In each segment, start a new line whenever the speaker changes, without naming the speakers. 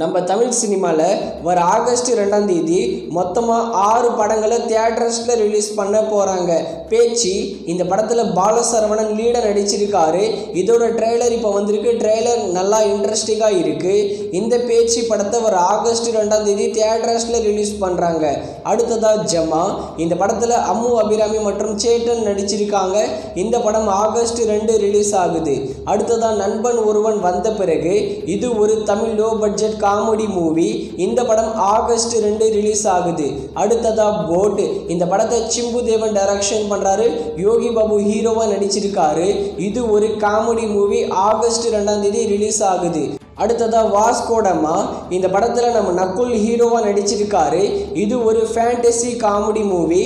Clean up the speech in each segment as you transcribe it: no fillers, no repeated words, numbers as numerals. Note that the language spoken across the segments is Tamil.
நம்ம தமிழ் சினிமாவில் வர ஆகஸ்ட் 2ஆம் தேதி மொத்தமாக 6 படங்களை தியேட்டர்ஸில் ரிலீஸ் பண்ண போகிறாங்க. பேச்சு இந்த படத்தில் பாலசரவணன் லீடர் நடிச்சிருக்காரு. இதோட ட்ரெய்லர் இப்போ வந்திருக்கு. ட்ரெய்லர் நல்லா இன்ட்ரெஸ்டிங்காக இருக்குது. இந்த பேச்சு படத்தை வர ஆகஸ்ட் 2ஆம் தேதி தியேட்டர்ஸில் ரிலீஸ் பண்ணுறாங்க. அடுத்ததாக ஜமா, இந்த படத்தில் அம்மு அபிராமி மற்றும் சேட்டன் நடிச்சிருக்காங்க. இந்த படம் ஆகஸ்ட் 2 ரிலீஸ் ஆகுது. அடுத்ததாக நண்பன் ஒருவன் வந்த பிறகு, இது ஒரு Tamil low budget comedy movie. இந்த படம் ஆகஸ்ட் 2 ரிலீஸ் ஆகுது. அடுத்ததா போட், இந்த படத்தை சிம்பு தேவன் டைரக்ஷன் பண்றாரு. யோகி பாபு ஹீரோவா நடிச்சிருக்காரு. இது ஒரு காமெடி மூவி. ஆகஸ்ட் 2ஆம் தேதி ரிலீஸ் ஆகுது. அடுத்ததா வாஸ்கோடமா, இந்த படத்தில் நம்ம நக்குல் ஹீரோவா நடிச்சிருக்காரு. இது ஒரு ஃபேண்டசி காமெடி மூவி.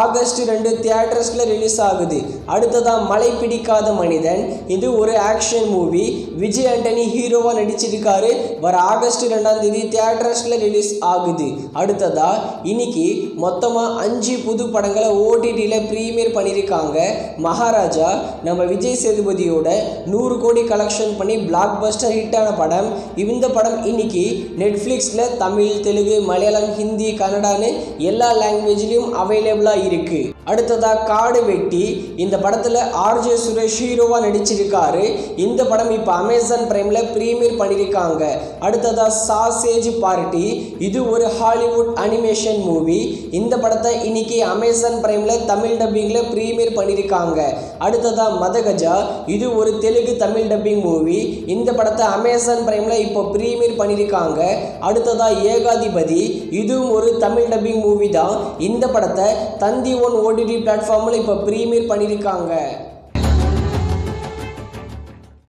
ஆகஸ்ட் 2 தியேட்டர்ஸில் ரிலீஸ் ஆகுது. அடுத்ததா மழை பிடிக்காத மனிதன், இது ஒரு ஆக்ஷன் மூவி. விஜய் ஆண்டனி ஹீரோவா நடிச்சிருக்காரு. வர ஆகஸ்ட் 2ஆம் தேதி தியேட்டர்ஸில் ரிலீஸ் ஆகுது. அடுத்ததா இன்னைக்கு மொத்தமாக 5 புது படங்களை ஓடிடியில் ப்ரீமியர் பண்ணியிருக்காங்க. மகாராஜா நம்ம விஜய் சேதுபதியோட 100 கோடி கலெக்ஷன் பண்ணி பிளாக் பஸ்டர் ஹிட்டான படம். இந்த படம் இன்னைக்கு நெட்ஃப்ளிக்ஸில் தமிழ், தெலுங்கு, மலையாளம், ஹிந்தி, கன்னடான்னு எல்லா லாங்குவேஜ்லையும் அவைலபிளாக இருக்கு. அடுத்ததா காடு வெட்டி, இந்த படத்தில் ஆர்ஜே சுரேஷ் ஹீரோவா நடிச்சிருக்காரு. இந்த படம் இப்போ அமேசான் பிரைமில் ப்ரீமியர் பண்ணியிருக்காங்க. அடுத்ததா சாசேஜ் பார்ட்டி, இது ஒரு ஹாலிவுட் அனிமேஷன் மூவி. இந்த படத்தை இன்னைக்கு அமேசான் பிரைமில் தமிழ் டப்பிங்கில் ப்ரீமியர் பண்ணியிருக்காங்க. அடுத்ததா மதகஜா, இது ஒரு தெலுங்கு தமிழ் டப்பிங் மூவி. இந்த படத்தை அமேசான் பிரைமில் இப்போ ப்ரீமியர் பண்ணியிருக்காங்க. அடுத்ததா ஏகாதிபதி, இதுவும் ஒரு தமிழ் டப்பிங் மூவி தான். இந்த படத்தை தந்தி ஒன் ஓடிடி பிளாட்ஃபார்மில் இப்போ ப்ரீமியர் பண்ணியிருக்காங்க.